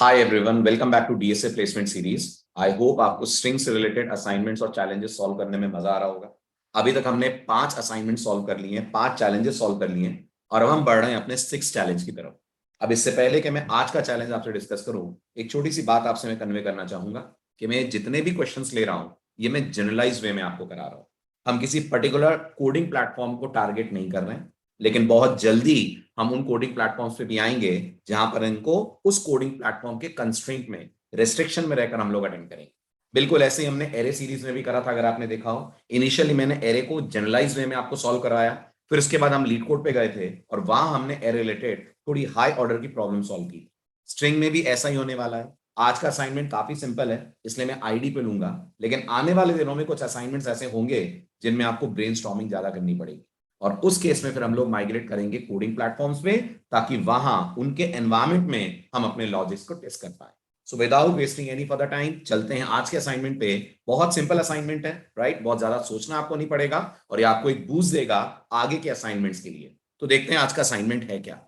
Hi everyone, welcome back to DSA placement series. I hope आपको string से related assignments और challenges solve करने में मजा आ रहा होगा। अभी तक हमने 5 असाइनमेंट सॉल्व कर लिए हैं, 5 चैलेंजेस सॉल्व कर लिए हैं और अब हम बढ़ रहे हैं अपने 6 चैलेंज की तरफ। अब इससे पहले कि मैं आज का चैलेंज आपसे डिस्कस करूं, एक छोटी सी बात आपसे मैं कन्वे करना चाहूंगा कि मैं जितने भी क्वेश्चंस ले रहा हूं ये मैं जनरलाइज वे में आपको करा रहा हूं। हम किसी पर्टिकुलर कोडिंग प्लेटफॉर्म को टारगेट नहीं कर रहे हैं, लेकिन बहुत जल्दी हम उन कोडिंग प्लेटफॉर्म्स पे भी आएंगे जहां पर इनको उस कोडिंग प्लेटफॉर्म के कंस्ट्रेंट में, रेस्ट्रिक्शन में रहकर हम लोग अटेंड करेंगे। बिल्कुल ऐसे ही हमने एरे सीरीज में भी करा था, अगर आपने देखा हो। इनिशियली मैंने एरे को जनरलाइज वे में आपको सॉल्व कराया, फिर उसके बाद हम लीड कोड पे गए थे और वहां हमने एरे रिलेटेड थोड़ी हाई ऑर्डर की प्रॉब्लम सॉल्व की। स्ट्रिंग में भी ऐसा ही होने वाला है। आज का असाइनमेंट काफी सिंपल है, इसलिए मैं आईडी पे लूंगा, लेकिन आने वाले दिनों में कुछ असाइनमेंट्स ऐसे होंगे जिनमें आपको ब्रेनस्टॉर्मिंग ज्यादा करनी पड़ेगी और उस केस में फिर हम लोग माइग्रेट करेंगे कोडिंग प्लेटफॉर्म्स पे, ताकि वहां उनके एनवायरमेंट में हम अपने लॉजिक्स को टेस्ट कर पाए। So without wasting any further time चलते हैं आज के असाइनमेंट पे। बहुत सिंपल असाइनमेंट है, राइट? बहुत ज्यादा सोचना आपको नहीं पड़ेगा और ये आपको एक बूस्ट देगा आगे के असाइनमेंट्स के लिए। तो देखते हैं आज का असाइनमेंट है क्या।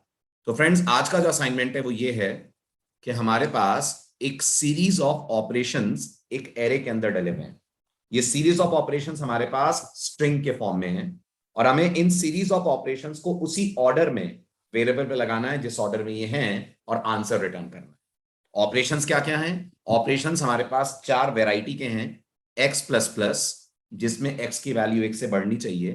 तो फ्रेंड्स, आज का जो असाइनमेंट है वो ये है कि हमारे पास एक सीरीज ऑफ ऑपरेशंस एक एरे के अंदर डले हुए हैं। ये सीरीज ऑफ ऑपरेशंस हमारे पास स्ट्रिंग के फॉर्म में है और हमें इन सीरीज ऑफ ऑपरेशंस को उसी ऑर्डर में वेरिएबल पे लगाना है जिस ऑर्डर में ये हैं और आंसर रिटर्न करना है। ऑपरेशंस क्या क्या हैं? ऑपरेशंस हमारे पास 4 वेराइटी के हैं। x प्लस प्लस, जिसमें x की वैल्यू 1 से बढ़नी चाहिए,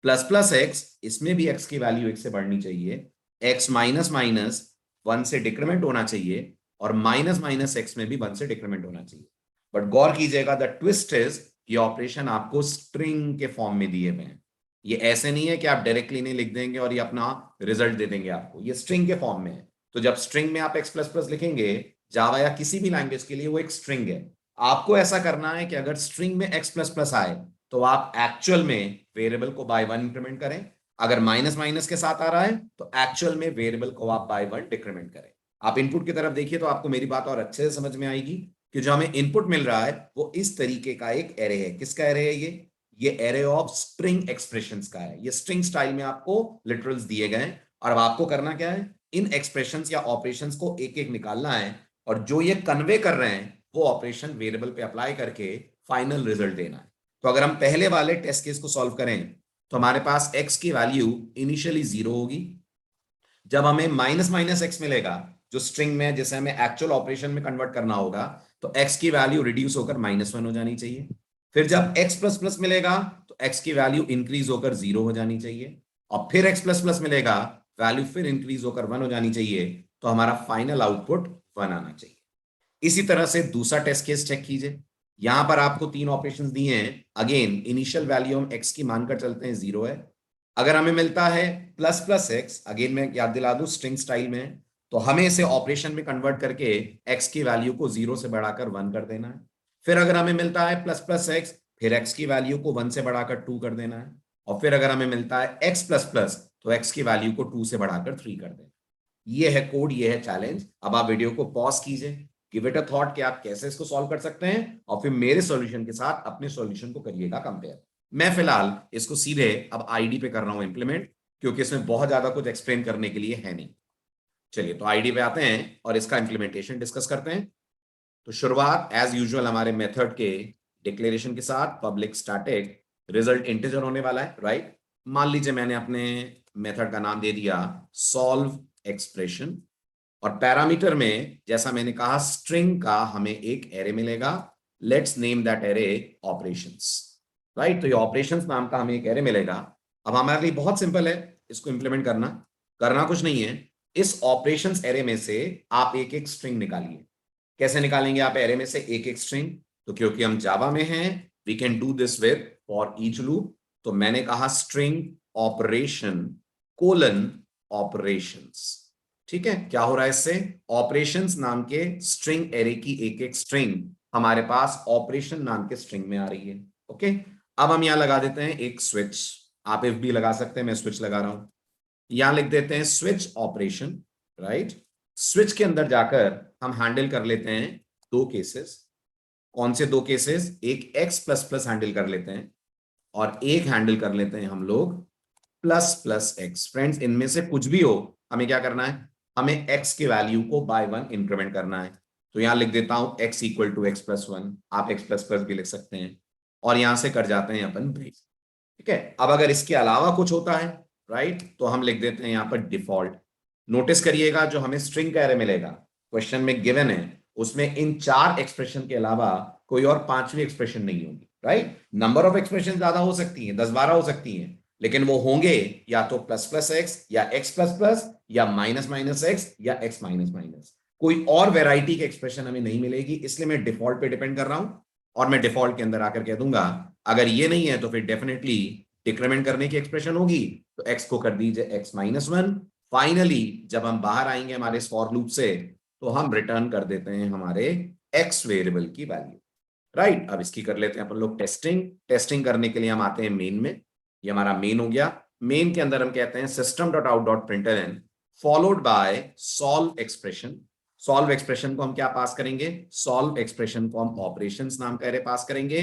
प्लस प्लस x, इसमें भी x की वैल्यू 1 से बढ़नी चाहिए, x माइनस माइनस 1 से डिक्रीमेंट होना चाहिए और माइनस माइनस x में भी 1 से डिक्रीमेंट होना चाहिए। बट गौर कीजिएगा, द ट्विस्ट इज ये ऑपरेशन आपको स्ट्रिंग के फॉर्म में दिए हुए हैं। ये ऐसे नहीं है कि आप डायरेक्टली नहीं लिख देंगे और ये अपना रिजल्ट दे देंगे आपको, ये स्ट्रिंग के फॉर्म में है। तो जब स्ट्रिंग में आप x प्लस प्लस लिखेंगे जावा या किसी भी लैंग्वेज के लिए, वो एक स्ट्रिंग है। आपको ऐसा करना है कि अगर स्ट्रिंग में x प्लस प्लस आए तो आप एक्चुअल में वेरिएबल को बाय 1 इंक्रीमेंट करें। अगर माइनस माइनस के साथ आ रहा है तो एक्चुअल में वेरिएबल को आप बाय 1 डिक्रीमेंट करें। आप इनपुट की तरफ देखिए तो आपको मेरी बात और अच्छे से समझ में आएगी कि जो हमें इनपुट मिल रहा है वो इस तरीके का एक एरे है। किसका एरे है ये एरे ऑफ स्ट्रिंग एक्सप्रेशंस का है। ये स्ट्रिंग स्टाइल में आपको लिटरल्स दिए गए हैं और अब आपको करना क्या है, इन एक्सप्रेशंस या ऑपरेशंस को एक एक निकालना है और जो ये कन्वे कर रहे हैं वो ऑपरेशन वेरिएबल पे अप्लाई करके फाइनल रिजल्ट देना है। तो अगर हम पहले वाले टेस्ट केस को सॉल्व करें तो हमारे पास x की वैल्यू इनिशियली 0 होगी। जब हमें माइनस माइनस एक्स मिलेगा जो स्ट्रिंग में, जैसे हमें एक्चुअल ऑपरेशन में कन्वर्ट करना होगा, तो x की वैल्यू रिड्यूस होकर -1 हो जानी चाहिए। फिर जब x प्लस प्लस मिलेगा तो x की वैल्यू इंक्रीज होकर 0 हो जानी चाहिए और फिर x प्लस प्लस मिलेगा, वैल्यू फिर इंक्रीज होकर 1 हो जानी चाहिए, तो हमारा फाइनल आउटपुट 1 आना चाहिए। इसी तरह से दूसरा टेस्ट केस चेक कीजिए। यहां पर आपको 3 ऑपरेशंस दिए हैं। अगेन इनिशियल वैल्यू हम x की मानकर चलते हैं 0 है। अगर हमें मिलता है प्लस प्लस एक्स, अगेन मैं याद दिला दूं स्ट्रिंग स्टाइल में, तो हमें इसे ऑपरेशन में कन्वर्ट करके x की वैल्यू को 0 से बढ़ाकर 1 कर देना है। फिर अगर हमें मिलता है प्लस प्लस एक्स, फिर x की वैल्यू को 1 से बढ़ाकर 2 कर देना है और फिर अगर हमें मिलता है x प्लस प्लस, तो x की वैल्यू को 2 से बढ़ाकर 3 कर देना। ये है कोड, ये है चैलेंज। अब आप वीडियो को पॉज कीजिए, गिव इट अ थॉट कि आप कैसे इसको सॉल्व कर सकते हैं और फिर मेरे सॉल्यूशन के साथ अपने सॉल्यूशन को करिएगा कंपेयर। मैं फिलहाल इसको सीधे अब आईडी पे कर रहा हूं इंप्लीमेंट, क्योंकि इसमें बहुत ज्यादा कुछ एक्सप्लेन करने के लिए है नहीं। चलिए तो आईडी पे आते हैं और इसका इंप्लीमेंटेशन डिस्कस करते हैं। तो शुरुआत एज यूजुअल हमारे मेथड के डिक्लेरेशन के साथ, पब्लिक स्टैटिक रिजल्ट इंटीजर होने वाला है, राइट? मान लीजिए मैंने अपने मेथड का नाम दे दिया सॉल्व एक्सप्रेशन और पैरामीटर में, जैसा मैंने कहा, स्ट्रिंग का हमें एक एरे मिलेगा। Let's name that array operations, right? तो ये ऑपरेशंस नाम का हमें एक एरे मिलेगा। अब हमारे लिए बहुत सिंपल है इसको इंप्लीमेंट करना। करना कुछ नहीं है, इस ऑपरेशंस एरे में से आप एक एक स्ट्रिंग निकालिए। कैसे निकालेंगे आप एरे में से एक एक स्ट्रिंग? तो क्योंकि हम जावा में हैं, we can do this with for each loop. तो मैंने कहा स्ट्रिंग ऑपरेशन कोलन ऑपरेशंस। ठीक है, क्या हो रहा है इससे? ऑपरेशंस नाम के स्ट्रिंग एरे की एक एक स्ट्रिंग हमारे पास ऑपरेशन नाम के स्ट्रिंग में आ रही है। ओके, अब हम यहां लगा देते हैं एक स्विच। आप इफ भी लगा सकते हैं, मैं स्विच लगा रहा हूं। यहां लिख देते हैं स्विच ऑपरेशन, राइट? स्विच के अंदर जाकर हम हैंडल कर लेते हैं 2 केसेस। कौन से 2 केसेस? एक x प्लस प्लस हैंडल कर लेते हैं और एक हैंडल कर लेते हैं हम लोग प्लस प्लस एक्स। फ्रेंड्स, इनमें से कुछ भी हो, हमें क्या करना है? हमें x के वैल्यू को बाय 1 इंक्रीमेंट करना है। तो यहां लिख देता हूं x equal to x plus 1, आप x प्लस प्लस भी लिख सकते हैं, और यहां से कर जाते हैं अपन ब्रेक। ठीक है, अब अगर इसके अलावा कुछ होता है राइट, तो हम लिख देते हैं यहां पर डिफॉल्ट। नोटिस करिएगा जो हमें स्ट्रिंग का एरे मिलेगा क्वेश्चन में गिवन है, उसमें इन 4 एक्सप्रेशन के अलावा कोई और 5वीं एक्सप्रेशन नहीं होगी। राइट, नंबर ऑफ एक्सप्रेशन ज्यादा हो सकती है, 10-12 हो सकती हैं, लेकिन वो होंगे या तो प्लस प्लस एक्स, या एक्स प्लस प्लस, या माइनस माइनस एक्स, या एक्स माइनस माइनस। कोई और वेराइटी के एक्सप्रेशन हमें नहीं मिलेगी, इसलिए मैं डिफॉल्ट पे डिपेंड कर रहा हूं, और मैं डिफॉल्ट के अंदर आकर कह दूंगा अगर ये नहीं है तो फिर डेफिनेटली डिक्रीमेंट करने की एक्सप्रेशन होगी, तो एक्स को कर दीजिए एक्स माइनस 1। फाइनली जब हम बाहर आएंगे हमारे इस फॉर लूप से, तो हम रिटर्न कर देते हैं हमारे एक्स वेरिएबल की वैल्यू। राइट, अब इसकी कर लेते हैं अपन लोग टेस्टिंग। टेस्टिंग करने के लिए हम आते हैं मेन में, ये हमारा मेन हो गया। मेन के अंदर हम कहते हैं system dot out dot println followed by solve expression. Solve expression को हम क्या पास करेंगे, सॉल्व एक्सप्रेशन को हम ऑपरेशंस नाम का एरे पास करेंगे,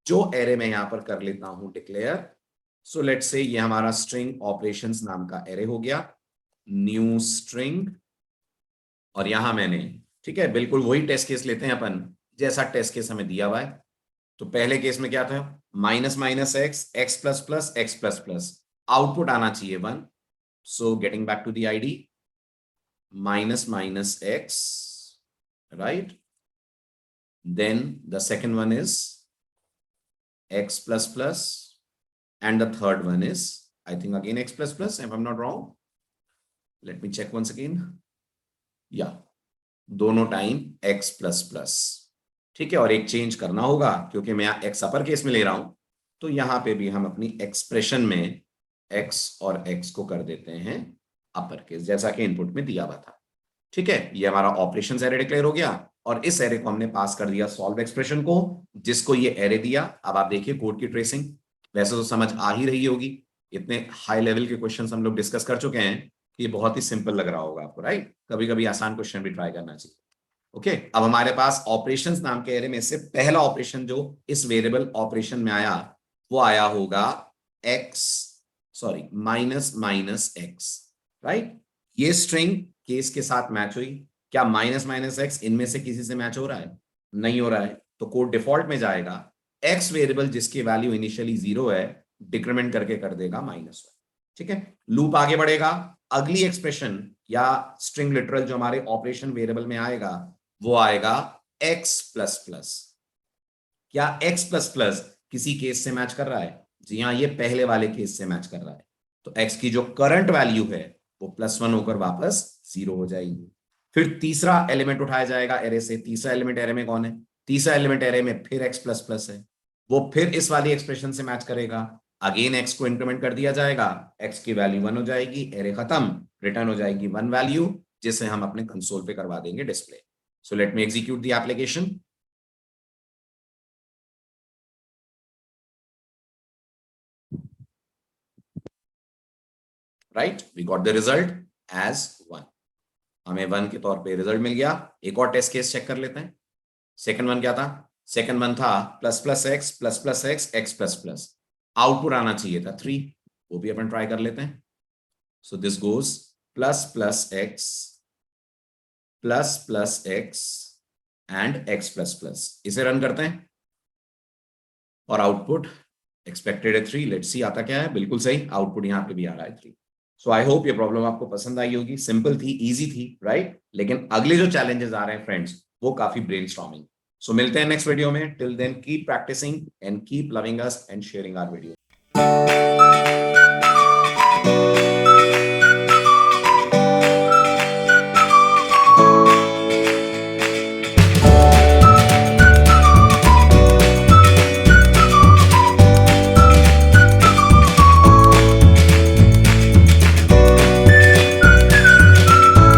जो एरे में यहां पर कर लेता हूं डिक्लेयर। सो लेट्स से ये हमारा स्ट्रिंग ऑपरेशंस नाम का एरे हो गया, न्यू स्ट्रिंग, और यहां मैंने, ठीक है, बिल्कुल वही टेस्ट केस लेते हैं अपन जैसा टेस्ट केस हमें दिया हुआ है। तो पहले केस में क्या था, minus minus x, x plus plus, x plus plus, output आना चाहिए 1। So getting back to the ID, minus minus x, right, then the second one is x plus plus, and the third one is I think again x plus plus if I'm not wrong, let me check once again, yeah, दोनों time x plus plus। ठीक है, और एक change करना होगा क्योंकि मैं यहाँ x अपर केस में ले रहा हूं, तो यहां पे भी हम अपनी एक्सप्रेशन में x और x को कर देते हैं अपर केस, जैसा कि इनपुट में दिया हुआ था। ठीक है, ये हमारा ऑपरेशंस एरे डिक्लेयर हो गया, और इस एरे को हमने पास कर दिया सॉल्व एक्सप्रेशन को, जिसको ये एरे दिया। अब आप देखिए कोड की ट्रेसिंग वैसे तो समझ आ ही रही होगी, इतने हाई लेवल के क्वेश्चंस हम लोग डिस्कस कर चुके हैं कि ये बहुत ही सिंपल लग रहा होगा आपको। राइट, कभी कभी आसान क्वेश्चन भी ट्राई करना चाहिए। ओके, अब हमारे पास ऑपरेशंस नाम के एरे में से पहला ऑपरेशन जो इस वेरिएबल ऑपरेशन में आया, वो आया होगा माइनस माइनस एक्स। राइट, ये स्ट्रिंग केस के साथ मैच हुई, क्या माइनस माइनस एक्स इनमें से किसी से मैच हो रहा है, नहीं हो रहा है, तो कोड डिफॉल्ट में जाएगा, एक्स वेरिएबल जिसकी वैल्यू इनिशियली 0 है डिक्रीमेंट करके कर देगा -1। ठीक है, लूप आगे बढ़ेगा, अगली एक्सप्रेशन या स्ट्रिंग लिटरल जो हमारे ऑपरेशन वेरिएबल में आएगा वो आएगा x प्लस प्लस। क्या x प्लस प्लस किसी केस से मैच कर रहा है, जी हाँ, ये पहले वाले केस से मैच कर रहा है, तो x की जो करंट वैल्यू है वो +1 होकर वापस 0 हो जाएगी। फिर तीसरा एलिमेंट उठाया जाएगा एरे से, तीसरा एलिमेंट एरे में कौन है, तीसरा एलिमेंट एरे में फिर x प्लस प्लस है, वो फिर इस वाली एक्सप्रेशन से मैच करेगा, अगेन x को इंक्रीमेंट कर दिया जाएगा, x की वैल्यू 1 हो जाएगी, एरे खत्म, रिटर्न हो जाएगी 1 वैल्यू, जिसे हम अपने कंसोल पे करवा देंगे display. So let me execute the application. Right, we got the result as 1, हमें 1 के तौर पे रिजल्ट मिल गया। एक और टेस्ट केस चेक कर लेते हैं। सेकंड वन क्या था, सेकंड वन था plus plus x plus plus x x plus plus, output आना चाहिए था 3, वो भी अपन ट्राई कर लेते हैं। So this goes plus plus x and x plus plus, इसे रन करते हैं और आउटपुट एक्सपेक्टेड है 3। लेट्स सी आता क्या है, बिल्कुल सही, आउटपुट यहाँ पे भी आ रहा है 3। सो आई होप ये प्रॉब्लम आपको पसंद आई होगी, सिंपल थी, इजी थी, राइट, लेकिन अगले जो चैलेंजेस आ रहे हैं फ्रेंड्स वो काफी ब्रेनस्टॉर्मिंग। सो मिलते हैं नेक्स्ट वीडियो में, till then keep practicing and keep loving us and sharing our videos.